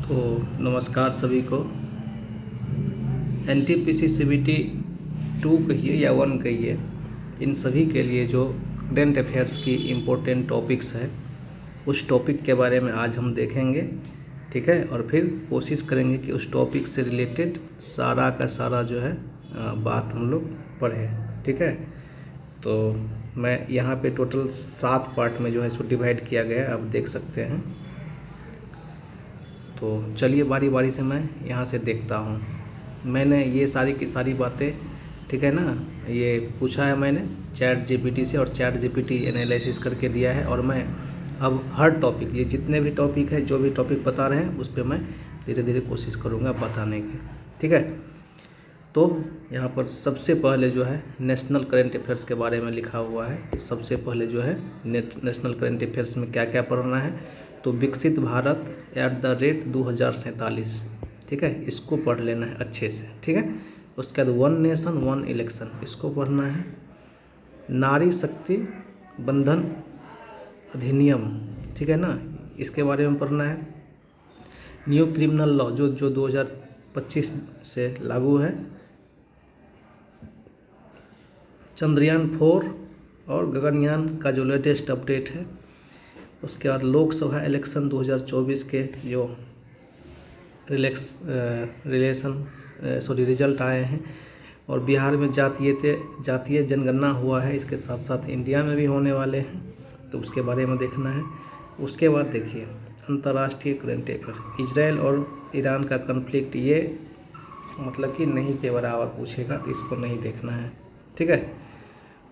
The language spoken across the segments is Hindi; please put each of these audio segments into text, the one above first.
तो नमस्कार सभी को। एनटीपीसी सीबीटी 2 कहिए या 1 कहिए, इन सभी के लिए जो करंट अफेयर्स की इम्पोर्टेंट टॉपिक्स है उस टॉपिक के बारे में आज हम देखेंगे, ठीक है। और फिर कोशिश करेंगे कि उस टॉपिक से रिलेटेड सारा का सारा जो है बात हम लोग पढ़ें, ठीक है। तो मैं यहाँ पे टोटल 7 पार्ट में जो है सो डिवाइड किया गया है, आप देख सकते हैं। तो चलिए बारी बारी से मैं यहाँ से देखता हूँ। मैंने ये सारी की सारी बातें, ठीक है ना, ये पूछा है मैंने चैट जीपीटी से और चैट जीपीटी एनालिसिस करके दिया है। और मैं अब हर टॉपिक, ये जितने भी टॉपिक है, जो भी टॉपिक बता रहे हैं उस पर मैं धीरे धीरे कोशिश करूँगा बताने की, ठीक है। तो यहाँ पर सबसे पहले जो है नेशनल करंट अफेयर्स के बारे में लिखा हुआ है कि सबसे पहले जो है नेशनल करंट अफेयर्स में क्या क्या पढ़ना है। तो विकसित भारत @ 2047, ठीक है, इसको पढ़ लेना है अच्छे से, ठीक है। उसके बाद 1 नेशन 1 इलेक्शन, इसको पढ़ना है। नारी शक्ति बंधन अधिनियम, ठीक है ना, इसके बारे में पढ़ना है। न्यू क्रिमिनल लॉ जो 2025 से लागू है। चंद्रयान 4 और गगनयान का जो लेटेस्ट अपडेट है। उसके बाद लोकसभा इलेक्शन 2024 के जो रिजल्ट आए हैं। और बिहार में जातीय जनगणना हुआ है, इसके साथ साथ इंडिया में भी होने वाले हैं, तो उसके बारे में देखना है। उसके बाद देखिए अंतर्राष्ट्रीय करंट अफेयर, इजराइल और ईरान का कन्फ्लिक्ट, ये मतलब कि नहीं के बराबर पूछेगा, तो इसको नहीं देखना है, ठीक है।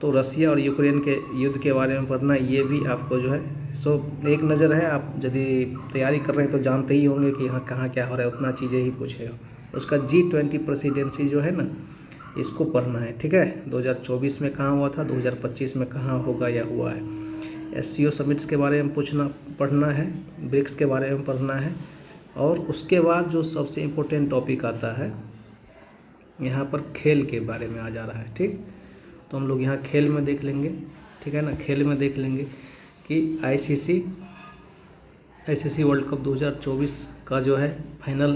तो रसिया और यूक्रेन के युद्ध के बारे में पढ़ना, ये भी आपको जो है सो एक नज़र है। आप यदि तैयारी कर रहे हैं तो जानते ही होंगे कि यहाँ कहाँ क्या हो रहा है, उतना चीज़ें ही पूछेगा। उसका G20 प्रेसिडेंसी जो है ना, इसको पढ़ना है, ठीक है। 2024 में कहाँ हुआ था, 2025 में कहाँ होगा या हुआ है। SCO समिट्स के बारे में पढ़ना है। ब्रिक्स के बारे में पढ़ना है। और उसके बाद जो सबसे इम्पोर्टेंट टॉपिक आता है यहाँ पर खेल के बारे में आ जा रहा है, ठीक। तो हम लोग यहाँ खेल में देख लेंगे, ठीक है ना। खेल में देख लेंगे कि आईसीसी वर्ल्ड कप 2024 का जो है फाइनल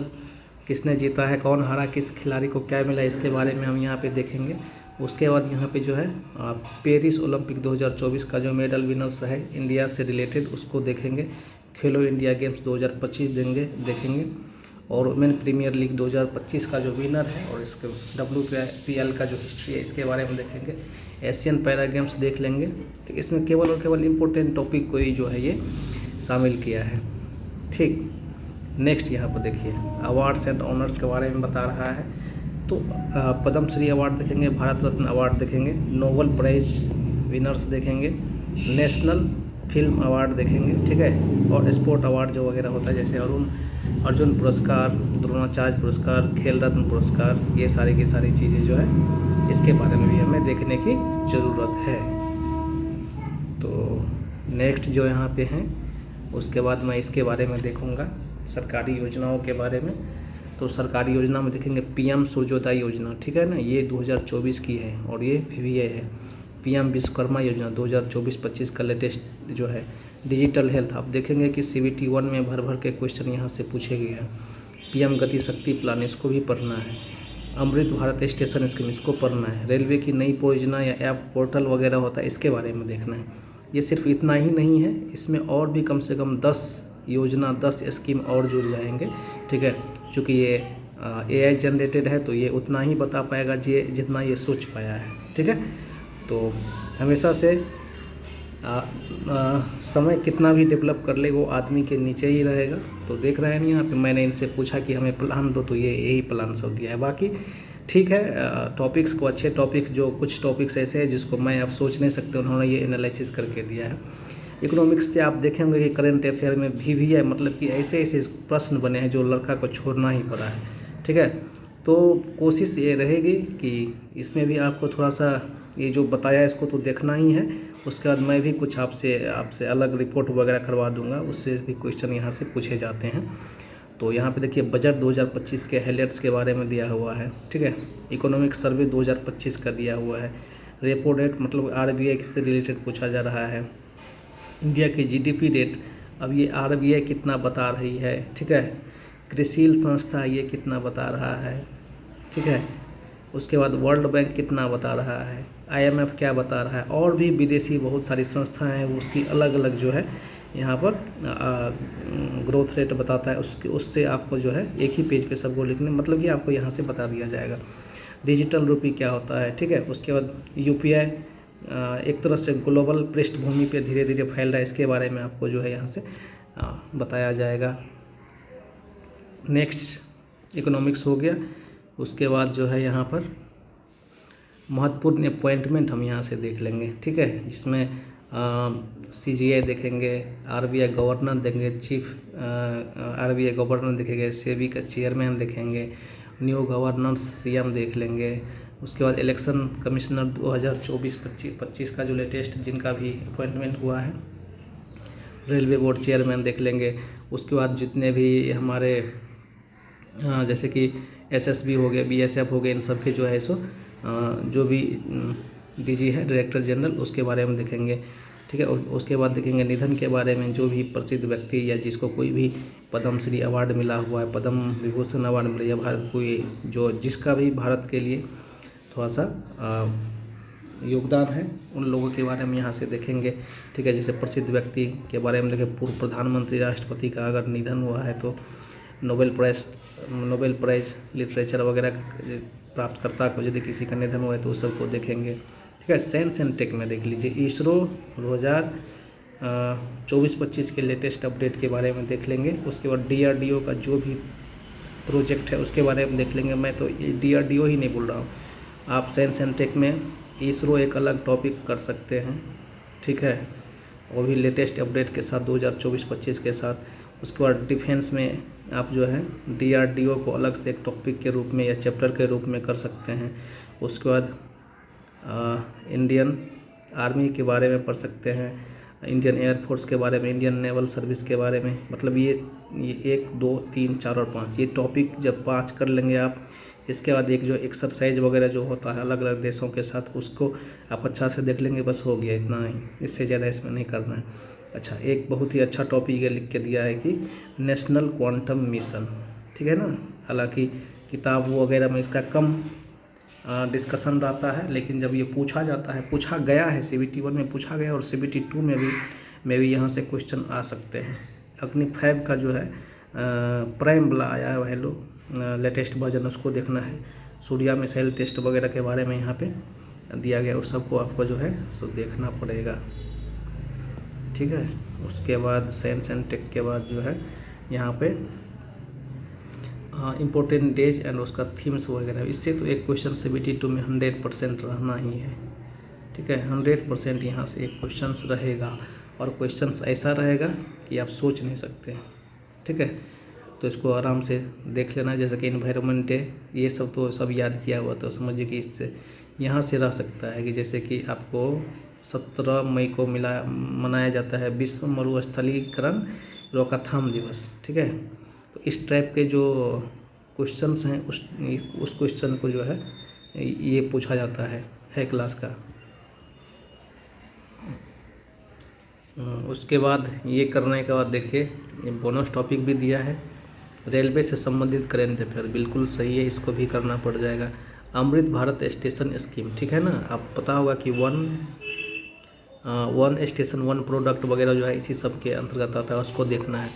किसने जीता है, कौन हारा, किस खिलाड़ी को क्या मिला, इसके बारे में हम यहाँ पे देखेंगे। उसके बाद यहाँ पे जो है पेरिस ओलंपिक 2024 का जो मेडल विनर्स है इंडिया से रिलेटेड, उसको देखेंगे। खेलो इंडिया गेम्स 2025 देखेंगे। और वुमेन प्रीमियर लीग 2025 का जो विनर है और इसके WPL का जो हिस्ट्री है, इसके बारे में देखेंगे। एशियन पैरा गेम्स देख लेंगे। तो इसमें केवल और केवल इम्पोर्टेंट टॉपिक को ही जो है ये शामिल किया है, ठीक। नेक्स्ट यहाँ पर देखिए अवार्ड्स एंड ऑनर्स के बारे में बता रहा है। तो पद्म श्री अवार्ड देखेंगे, भारत रत्न अवार्ड देखेंगे, नोबेल प्राइज विनर्स देखेंगे, नेशनल फिल्म अवार्ड देखेंगे, ठीक है। और स्पोर्ट अवार्ड जो वगैरह होता है, जैसे अर्जुन पुरस्कार, द्रोणाचार्य पुरस्कार, खेल रत्न पुरस्कार, ये सारी की सारी चीज़ें जो है इसके बारे में भी हमें देखने की ज़रूरत है। तो नेक्स्ट जो यहाँ पे हैं, उसके बाद मैं इसके बारे में देखूँगा सरकारी योजनाओं के बारे में। तो सरकारी योजना में देखेंगे PM सूर्योदय योजना, ठीक है ना, ये 2024 की है। और ये VVA है PM विश्वकर्मा योजना 2024-25 का लेटेस्ट जो है। डिजिटल हेल्थ आप देखेंगे कि CBT 1 में भर भर के क्वेश्चन यहाँ से पूछे गए हैं। PM गति शक्ति प्लान, इसको भी पढ़ना है। अमृत भारत स्टेशन स्कीम, इसको पढ़ना है। रेलवे की नई परियोजना या ऐप पोर्टल वगैरह होता है, इसके बारे में देखना है। ये सिर्फ इतना ही नहीं है, इसमें और भी कम से कम 10 योजना 10 स्कीम और जुड़ जाएंगे, ठीक है। चूँकि ये AI जनरेटेड है तो ये उतना ही बता पाएगा जितना ये सोच पाया है, ठीक है। तो हमेशा से समय कितना भी डेवलप कर ले वो आदमी के नीचे ही रहेगा। तो देख रहे हैं ना, यहाँ पे मैंने इनसे पूछा कि हमें प्लान दो, तो ये यही प्लान सब दिया है। बाकी ठीक है, टॉपिक्स को अच्छे टॉपिक्स, जो कुछ टॉपिक्स ऐसे हैं जिसको मैं आप सोच नहीं सकते, उन्होंने ये एनालिसिस करके दिया है। इकोनॉमिक्स से आप देखेंगे कि करंट अफेयर में VVA मतलब कि ऐसे ऐसे प्रश्न बने हैं जो लड़का को छोड़ना ही पड़ा है, ठीक है। तो कोशिश ये रहेगी कि इसमें भी आपको थोड़ा सा ये जो बताया इसको तो देखना ही है। उसके बाद मैं भी कुछ आपसे अलग रिपोर्ट वगैरह करवा दूंगा, उससे भी क्वेश्चन यहाँ से पूछे जाते हैं। तो यहाँ पे देखिए बजट 2025 के हाइलाइट्स के बारे में दिया हुआ है, ठीक है। इकोनॉमिक सर्वे 2025 का दिया हुआ है। रेपो रेट मतलब RBI से रिलेटेड पूछा जा रहा है। इंडिया की GDP रेट, अब ये RBI कितना बता रही है, ठीक है। क्रिसिल संस्था ये कितना बता रहा है, ठीक है। उसके बाद वर्ल्ड बैंक कितना बता रहा है, IMF क्या बता रहा है, और भी विदेशी बहुत सारी संस्थाएं हैं, वो उसकी अलग अलग जो है यहाँ पर ग्रोथ रेट बताता है। उससे आपको जो है एक ही पेज पे सबको लिखने, मतलब कि आपको यहाँ से बता दिया जाएगा। डिजिटल रुपी क्या होता है, ठीक है। उसके बाद UPI एक तरह से ग्लोबल पृष्ठभूमि पे धीरे धीरे फैल रहा है, इसके बारे में आपको जो है यहाँ से बताया जाएगा। नेक्स्ट इकोनॉमिक्स हो गया। उसके बाद जो है यहाँ पर महत्वपूर्ण अपॉइंटमेंट हम यहाँ से देख लेंगे, ठीक है, जिसमें CGI देखेंगे, RBI गवर्नर देखेंगे, चीफ RBI गवर्नर देखेंगे, सेबी का चेयरमैन देखेंगे, न्यू गवर्नर्स CM देख लेंगे। उसके बाद इलेक्शन कमिश्नर 2024-25 का जो लेटेस्ट जिनका भी अपॉइंटमेंट हुआ है, रेलवे बोर्ड चेयरमैन देख लेंगे। उसके बाद जितने भी हमारे जैसे कि SSB हो गए, BSF हो गए, इन सब के जो है सो जो भी DG है, डायरेक्टर जनरल, उसके बारे में देखेंगे, ठीक है। उसके बाद देखेंगे निधन के बारे में, जो भी प्रसिद्ध व्यक्ति या जिसको कोई भी पद्मश्री अवार्ड मिला हुआ है, पद्म विभूषण अवार्ड मिला, या भारत कोई जो जिसका भी भारत के लिए थोड़ा सा योगदान है, उन लोगों के बारे में यहाँ से देखेंगे, ठीक है। जैसे प्रसिद्ध व्यक्ति के बारे में देखें, पूर्व प्रधानमंत्री राष्ट्रपति का अगर निधन हुआ है तो नोबेल प्राइज़ लिटरेचर वगैरह प्राप्तकर्ता को यदि किसी का निधन हुआ है तो उस सबको देखेंगे, ठीक है। साइंस एंड टेक में देख लीजिए, इसरो 2024-25 के लेटेस्ट अपडेट के बारे में देख लेंगे। उसके बाद DRDO का जो भी प्रोजेक्ट है उसके बारे में देख लेंगे। मैं तो DRDO ही नहीं बोल रहा हूँ, आप साइंस एंड टेक में इसरो एक अलग टॉपिक कर सकते हैं, ठीक है, वो भी लेटेस्ट अपडेट के साथ 2024-25 के साथ। उसके बाद डिफेंस में आप जो है DRDO को अलग से एक टॉपिक के रूप में या चैप्टर के रूप में कर सकते हैं। उसके बाद इंडियन आर्मी के बारे में पढ़ सकते हैं, इंडियन एयरफोर्स के बारे में, इंडियन नेवल सर्विस के बारे में। मतलब ये 1, 2, 3, 4 और 5 ये टॉपिक जब 5 कर लेंगे आप, इसके बाद एक जो एक्सरसाइज वगैरह जो होता है अलग अलग देशों के साथ, उसको आप अच्छा से देख लेंगे, बस हो गया, इतना ही, इससे ज़्यादा इसमें नहीं करना है। अच्छा, एक बहुत ही अच्छा टॉपिक ये लिख के दिया है कि नेशनल क्वांटम मिशन, ठीक है ना। हालांकि किताब वगैरह में इसका कम डिस्कशन रहता है, लेकिन जब ये पूछा जाता है, पूछा गया है, CBT 1 में पूछा गया और CBT 2 में भी यहाँ से क्वेश्चन आ सकते हैं। अग्नि 5 का जो है प्राइम वाला आया है, हेलो लेटेस्ट वर्जन, उसको देखना है। सूर्या मिसाइल टेस्ट वगैरह के बारे में यहाँ पे दिया गया, उस सबको आपको जो है सो देखना पड़ेगा, ठीक है। उसके बाद साइंस एंड टेक के बाद जो है यहाँ पे इम्पोर्टेंट डेज एंड उसका थीम्स वगैरह, इससे तो एक क्वेश्चन CBT 2 में 100% रहना ही है, ठीक है। 100% यहाँ से एक क्वेश्चन रहेगा, और क्वेश्चन ऐसा रहेगा कि आप सोच नहीं सकते, ठीक है। तो इसको आराम से देख लेना। जैसे कि इन्वायरमेंट डे, ये सब तो सब याद किया हुआ, तो समझिए कि इससे यहाँ से रह सकता है कि जैसे कि आपको 17 मई को मनाया जाता है विश्व मरुस्थलीकरण रोकथाम दिवस, ठीक है। तो इस टाइप के जो क्वेश्चंस हैं उस क्वेश्चन को जो है ये पूछा जाता है क्लास का। उसके बाद ये करने के बाद देखिए ये बोनस टॉपिक भी दिया है, रेलवे से संबंधित करेंट अफेयर, बिल्कुल सही है, इसको भी करना पड़ जाएगा। अमृत भारत स्टेशन स्कीम, ठीक है ना, आप पता होगा कि वन स्टेशन 1 प्रोडक्ट वगैरह जो है इसी सब के अंतर्गत आता है, उसको देखना है।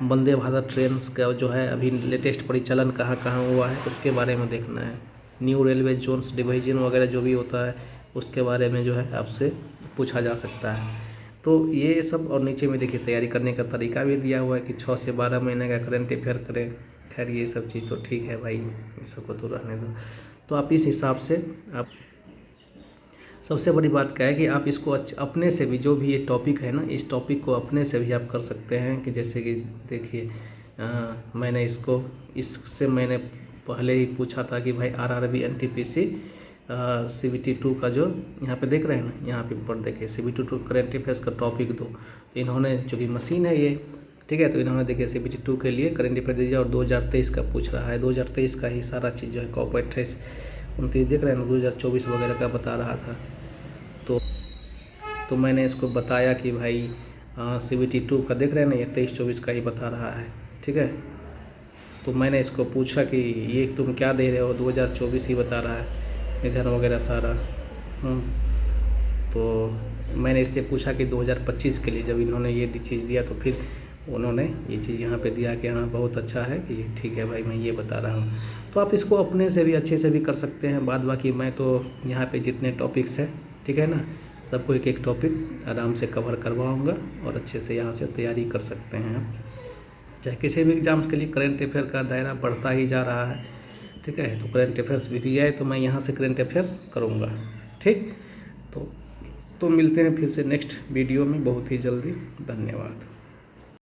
वंदे भारत ट्रेन का जो है अभी लेटेस्ट परिचालन कहाँ कहाँ हुआ है उसके बारे में देखना है। न्यू रेलवे जोन्स डिवीजन वगैरह जो भी होता है उसके बारे में जो है आपसे पूछा जा सकता है। तो ये सब, और नीचे में देखिए तैयारी करने का तरीका भी दिया हुआ है कि 6 से 12 महीने का करंट अफेयर करें। खैर ये सब चीज़ तो ठीक है भाई, इस सबको तो रहने दो। तो आप इस हिसाब से, आप सबसे बड़ी बात क्या है कि आप इसको अपने से भी, जो भी ये टॉपिक है ना, इस टॉपिक को अपने से भी आप कर सकते हैं। कि जैसे कि देखिए मैंने इससे मैंने पहले ही पूछा था कि भाई RRB NTPC CBT 2 का जो यहाँ पे देख रहे हैं ना, यहाँ पे पर देखिए CBT 2 करंट अफेयर्स का टॉपिक दो। तो इन्होंने, जो कि मशीन है ये, ठीक है, तो इन्होंने देखिए CBT 2 के लिए करंट अफेयर दे दिया और 2023 का पूछ रहा है। 2023 का ही सारा चीज़ जो है कॉप 28-29 देख रहे हैं ना, 2024 वगैरह का बता रहा था। तो मैंने इसको बताया कि भाई CBT 2 का देख रहे हैं ना, ये 23-24 का ही बता रहा है, ठीक है। तो मैंने इसको पूछा कि ये तुम क्या दे रहे हो, 2024 ही बता रहा है निधन वगैरह सारा। तो मैंने इससे पूछा कि 2025 के लिए जब इन्होंने ये चीज़ दिया तो फिर उन्होंने ये चीज़ यहाँ पे दिया कि हाँ बहुत अच्छा है, कि ठीक है भाई मैं ये बता रहा हूँ। तो आप इसको अपने से भी अच्छे से भी कर सकते हैं। बाद बाकी मैं तो यहाँ पे जितने टॉपिक्स हैं, ठीक है ना, सबको एक एक टॉपिक आराम से कवर करवाऊँगा और अच्छे से यहाँ से तैयारी कर सकते हैं आप। चाहे किसी भी एग्ज़ाम्स के लिए करंट अफेयर का दायरा बढ़ता ही जा रहा है, ठीक है। तो करंट अफेयर्स भी आए तो मैं यहाँ से करंट अफेयर्स करूँगा, ठीक। तो मिलते हैं फिर से नेक्स्ट वीडियो में बहुत ही जल्दी। धन्यवाद।